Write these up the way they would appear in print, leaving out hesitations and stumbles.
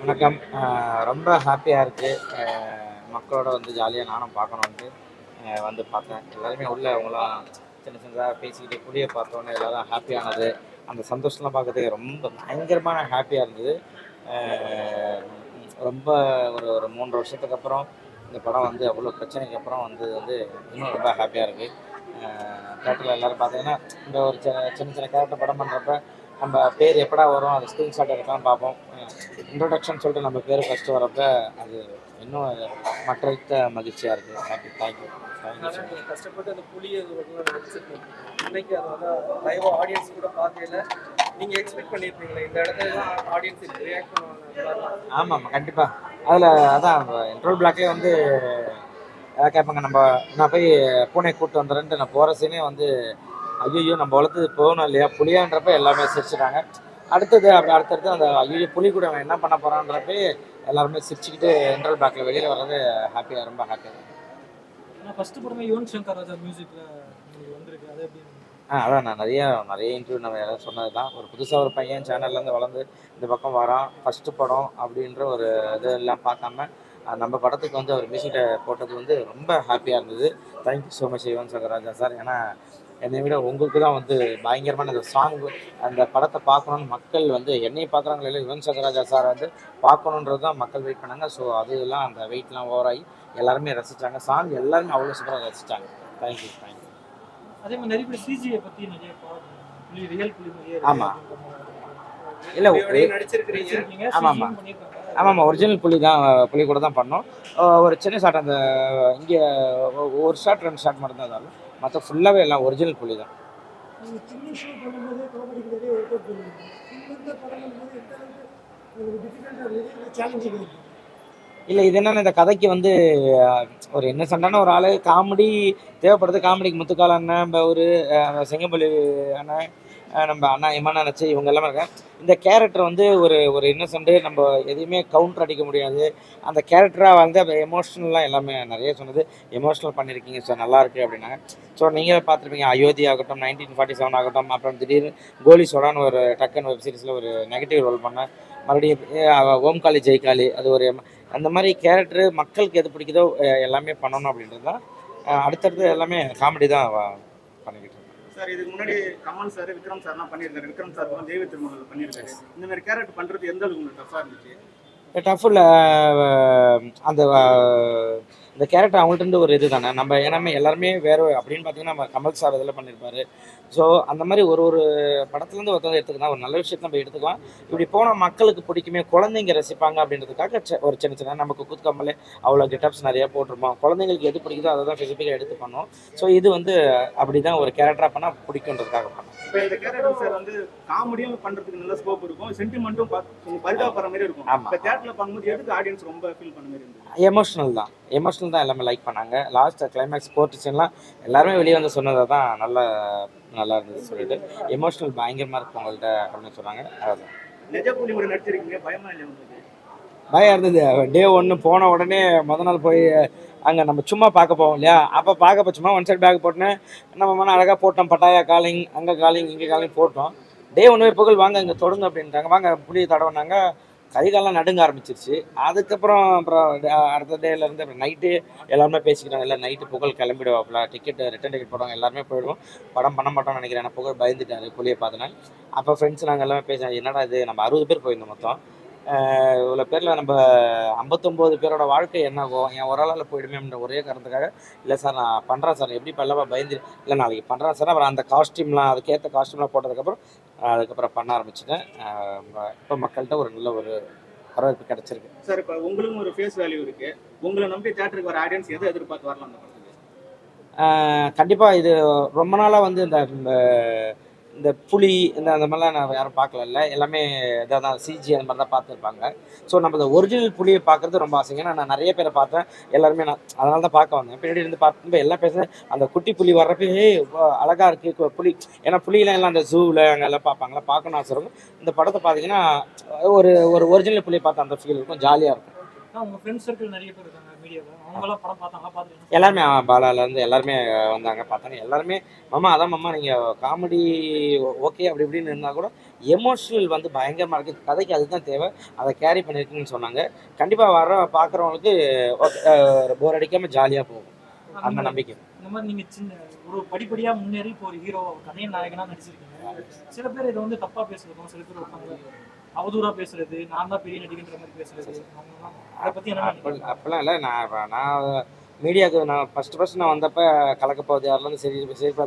வணக்கம். ரொம்ப ஹாப்பியாக இருக்குது. மக்களோட வந்து ஜாலியாக நானும் பார்க்கணுன்ட்டு வந்து பார்த்தேன். எல்லாருமே உள்ள அவங்களாம் சின்ன சின்னதாக பேசிக்கிட்டு புளியை பார்த்தோன்னே எல்லோரும் ஹாப்பியானது. அந்த சந்தோஷம்லாம் பார்க்கறதுக்கு ரொம்ப பயங்கரமான ஹாப்பியாக இருந்தது. அஹ் ரொம்ப ஒரு ஒரு 3 வருஷத்துக்கு அப்புறம் இந்த படம் வந்து அவ்வளோ பிரச்சனைக்கு அப்புறம் வந்து வந்து இன்னும் ரொம்ப ஹாப்பியாக இருக்குது. தேட்டரில் எல்லோரும் பார்த்தீங்கன்னா இந்த ஒரு சின்ன சின்ன கேரக்டர் படம் பண்ணுறப்ப நம்ம பேர் எப்படா வரும் அது ஸ்க்ரீன்ஷாட் எடுக்கலாம் பார்ப்போம். இன்ட்ரொடக்ஷன் சொல்லிட்டு நம்ம பேர் ஃபஸ்ட்டு வரப்ப அது இன்னும் மற்றற்ற மகிழ்ச்சியாக இருக்குது. ஹாப்பி. Thank you thank you. கஷ்டப்பட்டு அந்த புளியை நடிச்சிருக்கீங்க. இன்னைக்கு அதை வந்து லைவாக ஆடியன்ஸ் கூட பார்க்கல. நீங்கள் எக்ஸ்பெக்ட் பண்ணியிருப்பீங்களா இந்த இடத்துல ஆடியன்ஸ் ரியாக்ட் பண்ணுவாங்க? ஆமாம், கண்டிப்பாக. அதில் அதான் இன்ட்ரோல் பிளாக்லேயே வந்து கேட்பாங்க. நான் போய் பூனை கூப்பிட்டு வந்துடுறேன்ட்டு நான் போகிற சீனே வந்து ஐயோ நம்ம வளர்த்து போகணும் இல்லையா புளியான்றப்ப எல்லாமே சிரிச்சுட்டாங்க. அடுத்தடுத்து அந்த ஐயோ புலி கூட அவன் என்ன பண்ண போகிறான்றப்ப எல்லாருமே சிரிச்சுக்கிட்டு இன்ட்ரோல் பிளாக்ல வெளியில் வர்றது ஹாப்பியாக, ரொம்ப ஹாப்பியாக. ஃபர்ஸ்ட் படமே யுவன் சங்கர் ராஜா மியூசிக்கில் வந்திருக்கு. அது எப்படி? அதான் நான் நிறைய இன்டர்வியூ நம்ம யாராவது சொன்னது தான். ஒரு புதுசாக ஒரு பையன் சேனல்லேருந்து வளர்ந்து இந்த பக்கம் வரான், ஃபஸ்ட்டு படம் அப்படின்ற ஒரு இதெல்லாம் பார்க்காம நம்ம படத்துக்கு வந்து அவர் மியூசிக்கை போட்டது வந்து ரொம்ப ஹாப்பியாக இருந்தது. Thank you so much Yuvan Shankar Raja sir. ஏன்னா என்னை விட உங்களுக்கு தான் வந்து பயங்கரமான அந்த சாங்கு அந்த படத்தை பார்க்கணுன்னு மக்கள் வந்து என்னை பார்க்குறாங்களே இல்லை யுவன் சங்கர் ராஜா சார் வந்து பார்க்கணுன்றது தான் மக்கள் வெயிட் பண்ணாங்க. ஸோ அதெல்லாம் அந்த வெயிட்லாம் ஓவராகி எல்லாருமே ரசித்தாங்க. சாங் எல்லாருமே அவ்வளோ சூப்பராக ரசித்தாங்க. தேங்க்யூ. அதே மாதிரி நிறைய பேர் சிஜியை பற்றி நிறைய புலி ரியல் புலி மாதிரியே ஆமாம். இல்லை நடிச்சிருக்கிறீங்க. ஆமாம் ஒரிஜினல் புலி கூட தான் பண்ணோம். ஒரு சின்ன ஷாட் அந்த இங்கே ஒரு ஷாட் 2 ஷாட் மட்டும்தான் இருந்தாலும் மற்ற ஃபுல்லாகவே எல்லாம் ஒரிஜினல் புலி தான். இல்லை இது என்னென்னா இந்த கதைக்கு வந்து ஒரு என்ன சண்டான ஒரு ஆள் காமெடி தேவைப்படுது. காமெடிக்கு முத்துக்கால அண்ணன் ஒரு செங்கம்பள்ளி அண்ணன் நம்ம அண்ணா இமானா நச்சு இவங்க எல்லாமே இருக்காங்க. இந்த கேரக்டர் வந்து ஒரு ஒரு இன்னசென்ட்டு நம்ம எதையுமே கவுண்டர் அடிக்க முடியாது. அந்த கேரக்டராக வந்து அந்த எமோஷ்னல்லாம் எல்லாமே நிறைய சொன்னது எமோஷ்னல் பண்ணியிருக்கீங்க சார், நல்லாயிருக்கு அப்படின்னாங்க. ஸோ நீங்கள் பார்த்துருப்பீங்க அயோத்தி ஆகட்டும், 1947 ஆகட்டும், அப்புறம் திடீர்னு கோலி சோடான்னு ஒரு டக்குன்னு வெப் சீரிஸில் ஒரு நெகட்டிவ் ரோல் பண்ணேன். மறுபடியும் ஓம்காளி ஜெய்காளி அது ஒரு அந்த மாதிரி கேரக்டரு மக்களுக்கு எது பிடிக்குதோ எல்லாமே பண்ணணும் அப்படின்றது தான். அடுத்தடுத்து எல்லாமே காமெடி தான் பண்ணிக்கிட்டு இருக்கேன் சார். இதுக்கு முன்னாடி கமல் சார், விக்ரம் சார்லாம் பண்ணியிருக்காரு. விக்ரம் சார் கூட தெய்வ திருமணம் பண்ணியிருக்காரு. இந்த மாதிரி கேரக்டர் பண்ணுறது எந்த அளவுக்கு உங்களுக்கு டஃப்பாக இருந்துச்சு? டஃப்பில் அந்த இந்த கேரக்டர் அவங்கள்ட்ட ஒரு இது தானே நம்ம ஏன்னா எல்லாருமே வேறு அப்படின்னு பார்த்தீங்கன்னா நம்ம கமல் சார் இதில் பண்ணியிருப்பாரு. ஸோ அந்த மாதிரி ஒரு ஒரு படத்துலேருந்து ஒருத்தவங்க எடுத்துக்கலாம், ஒரு நல்ல விஷயத்தை நம்ம எடுத்துக்கலாம். இப்படி போனால் மக்களுக்கு பிடிக்குமே, குழந்தைங்க ரசிப்பாங்க அப்படின்றதுக்காக ஒரு சின்ன சின்ன நமக்கு குத்துக்கம்பலே அவ்வளோ கெட்டப்ஸ் நிறையா போட்டிருப்போம். குழந்தைங்களுக்கு எது பிடிக்குதோ அதை தான் ஸ்பெசிஃபிக்காக எடுத்து பண்ணோம். ஸோ இது வந்து அப்படி தான் ஒரு கேரக்டராக பண்ணால் பிடிக்குன்றதுக்காக பண்ணோம். இப்போ இந்த கேரக்டர் சார் வந்து காமெடியும் பண்ணுறதுக்கு நல்ல ஸ்கோப் இருக்கும், சென்டிமெண்ட்டும் கொஞ்சம் பரிதாபப்படுற மாதிரி இருக்கும். இப்போ தேட்டரில் பார்க்கும்போது எதுக்கு ஆடியன்ஸ் ரொம்ப ஃபீல் பண்ண மாதிரி இருந்தது? எமோஷ்னல் தான் எல்லாமே லைக் பண்ணாங்க. லாஸ்ட் கிளைமேக்ஸ் போர்ட்ரிஷன்லாம் எல்லாருமே வெளியே வந்து சொன்னதை தான் நல்லா இருந்தது சொல்லிட்டு எமோஷ்னல் பயங்கரமாக இருக்கும் உங்கள்கிட்ட அப்படின்னு சொன்னாங்க. அதுதான் நிஜ புலி ஒரு நடிச்சிருக்கீங்க, பயமா இல்லை உங்களுக்கு? பயம் இருந்தது. டே 1 போன உடனே நாள் போய் அங்கே நம்ம சும்மா பார்க்க போவோம் இல்லையா, அப்போ பார்க்க சும்மா ஒன் சைட் பேக் போட்டேன். நம்ம மன அழகாக போட்டோம், பட்டாயா காலிங் அங்கே காலிங் இங்கே காலிங் போட்டோம். டே 1 புகழ் வாங்க இங்கே தொடங்க அப்படின்ட்டாங்க. வாங்க புளி தடவைனாங்க. கை காலெலாம் நடுங்க ஆரம்பிச்சிருச்சு. அப்புறம் அடுத்த டேலேருந்து அப்புறம் நைட்டு எல்லாருமே பேசிக்கிறாங்க. இல்லை நைட்டு புகழ் கிளம்பிடுவாப்புல, ரிட்டன் டிக்கெட் போடுவாங்க, எல்லாருமே போயிடுவோம், படம் பண்ண மாட்டோம்னு நினைக்கிறேன். ஏன்னா புகழ் பயந்துட்டாரு புளியை பார்த்தோன்னா. அப்போ ஃப்ரெண்ட்ஸ் நாங்கள் எல்லாமே பேசுகிறோம், என்னடா இது நம்ம 60 பேர் போயிருந்தோம் மொத்தம். இவ்வளோ பேரில் நம்ம 59 பேரோட வாழ்க்கை என்னாகும், என் ஒரு ஆளால் போயிடுமேன்ற ஒரே காரணத்துக்காக இல்லை சார் நான் பண்ணுறேன் சார், எப்படி பல்லவா பயந்து இல்லை நாளைக்கு பண்ணுறேன் சார். அப்புறம் அந்த காஸ்டியூம்லாம் அதுக்கேற்ற காஸ்டியூம்லாம் அதுக்கப்புறம் பண்ண ஆரம்பிச்சிட்டேன். இப்போ மக்கள்கிட்ட ஒரு நல்ல ஒரு வரவேற்பு கிடச்சிருக்கு சார். இப்போ உங்களுக்கும் ஒரு ஃபேஸ் வேல்யூ இருக்குது, உங்களை நம்பி தேட்டருக்கு வர ஆடியன்ஸ் எதை எதிர்பார்த்து வரலாம் அந்த படத்துக்கு? கண்டிப்பாக இது ரொம்ப நாளாக வந்து இந்த புலி அந்த மாதிரிலாம் நான் யாரும் பார்க்கல. எல்லாமே இதாக தான் சிஜி அந்த மாதிரி தான் பார்த்துருப்பாங்க. ஸோ நம்ம இந்த ஒரிஜினல் புலியை பார்க்குறது ரொம்ப ஆசைங்க. நான் நிறைய பேரை பார்த்தேன், எல்லாருமே நான் அதனால தான் பார்க்க வந்தேன். பின்னாடி இருந்து பார்த்துட்டு எல்லாம் பேசுகிறேன், அந்த குட்டி புலி வர்றப்ப அழகாக இருக்குது புலி. ஏன்னா புலியெலாம் எல்லாம் அந்த ஜூவில் அங்கே எல்லாம் பார்ப்பாங்களா, பார்க்கணும் ஆசை இருக்கும். இந்த படத்தை பார்த்தீங்கன்னா ஒரு ஒரு ஒரிஜினல் புலியை பார்த்து அந்த ஃபீல் இருக்கும், ஜாலியாக இருக்கும். உங்கள் ஃப்ரெண்ட்ஸ் சர்க்கிள் நிறைய பேர் இருக்காங்க மீடியாவில், அவங்களாம் படம் பார்த்தாங்க? எல்லாருமே பாலாலேருந்து எல்லாருமே வந்தாங்க பார்த்தாங்க. எல்லாருமே மாமா அதான் மாமா நீங்கள் காமெடி ஓகே அப்படி இப்படின்னு இருந்தால் கூட எமோஷனல் வந்து பயங்கரமாக இருக்குது. கதைக்கு அதுதான் தேவை. அதை கேரி பண்ணியிருக்குன்னு சொன்னாங்க. கண்டிப்பாக வர பார்க்குறவங்களுக்கு போர் அடிக்காமல் ஜாலியாக போகும். அந்த நம்பிக்கை. இந்த மாதிரி நீங்க சின்ன ஒரு படிப்படியா முன்னேறி இப்போ ஒரு ஹீரோ கதையின் நாயகனா நடிச்சிருக்கீங்க. சில பேர் இதை வந்து தப்பா பேசுறதும், சில பேர் உட்காந்து அவதூறா பேசுறது, நான் தான் பெரிய நடிகன்ற மாதிரி பேசுறது, அதை பத்தி என்ன நினைக்கிறீங்க? அப்போல்லாம் இல்லை. நான் மீடியாவுக்கு நான் ஃபஸ்ட்டு நான் வந்தப்போ கலக்கப்போகுது யாரெல்லாம் சரி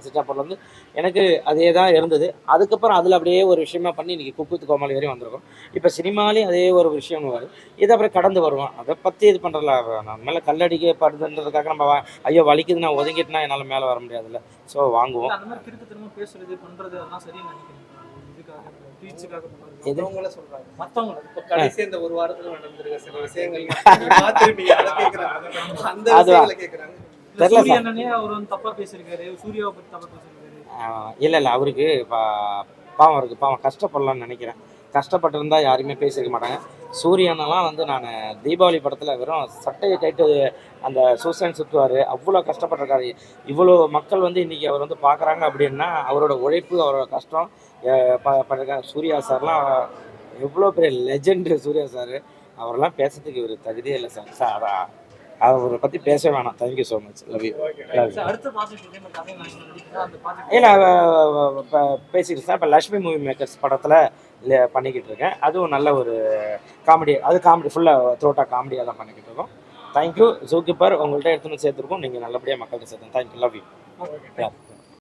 சிட்டாப்பூர்லேருந்து எனக்கு அதே தான் இருந்தது. அதுக்கப்புறம் அதில் அப்படியே ஒரு விஷயமா பண்ணி இன்றைக்கி குக்குத்து கோமாளி வரையும் வந்திருக்கோம். இப்போ சினிமாலேயும் அதே ஒரு விஷயம் வருது. இதை அப்புறம் கடந்து வருவோம். அதை பற்றி இது பண்ணுறல நம்ம மேலே கல்லடிக்கப்படுதுன்றதுக்காக நம்ம ஐயோ வலிக்குது நான் ஒதுங்கிட்டுனா என்னால் மேலே வர முடியாதுல்ல. ஸோ வாங்குவோம். அந்த மாதிரி திரும்ப பேசுறது பண்றது அதெல்லாம் சரின்னு நினைக்கிறேன். இதுக்காக ரீச்சுக்காக பண்றது மத்தவங்கள சொல்றாங்க. மத்தவங்க இப்போ கடைசி இந்த ஒரு வாரத்துல நடந்திருக்க சில விஷயங்கள் பார்த்துருப்பீங்க. அதை கேட்குறாங்க. அந்த விஷயங்களை கேட்குறாங்க. தெரியல சூர்யா அண்ணனே அவர் வந்து தப்பா பேசியிருக்காரு, சூர்யாவை பத்தி தப்பா பேசியிருக்காரு. இல்லை அவருக்கு பாவம் இருக்குது. பாவம் கஷ்டப்படலான்னு நினைக்கிறேன். கஷ்டப்பட்டிருந்தா யாருமே பேசியிருக்க மாட்டாங்க. சூரியனெல்லாம் வந்து நான் தீபாவளி படத்தில் வெறும் சட்டையை கைட்டு அந்த சூசன் சுற்றுவார். அவ்வளோ கஷ்டப்பட்டிருக்காரு. இவ்வளோ மக்கள் வந்து இன்றைக்கி அவர் வந்து பார்க்குறாங்க அப்படின்னா அவரோட உழைப்பு, அவரோட கஷ்டம் பண்ணிருக்காங்க. சூர்யா சார்லாம் எவ்வளோ பெரிய லெஜெண்டு சூர்யா சார். அவரெல்லாம் பேசுறதுக்கு ஒரு தகுதியே இல்லை சார். அவரை பற்றி பேசவே வேணாம். Thank you so much. Love you. அடுத்த ப்ராஜெக்ட் இல்லை இப்போ பேசிக்கிட்டு சார். இப்போ லக்ஷ்மி மூவி மேக்கர்ஸ் படத்தில் பண்ணிக்கிட்டு இருக்கேன். அதுவும் நல்ல ஒரு காமெடி. அது காமெடி ஃபுல்லாக த்ரோட்டாக காமெடியாக தான் பண்ணிக்கிட்டு இருக்கோம். தேங்க்யூ. ஜூ கீப்பர் உங்கள்கிட்ட எடுத்துன்னு சேர்த்துருக்கோம். நீங்கள் நல்லபடியாக மக்கள்கிட்ட சேர்த்துங்க. தேங்க்யூ. Love you.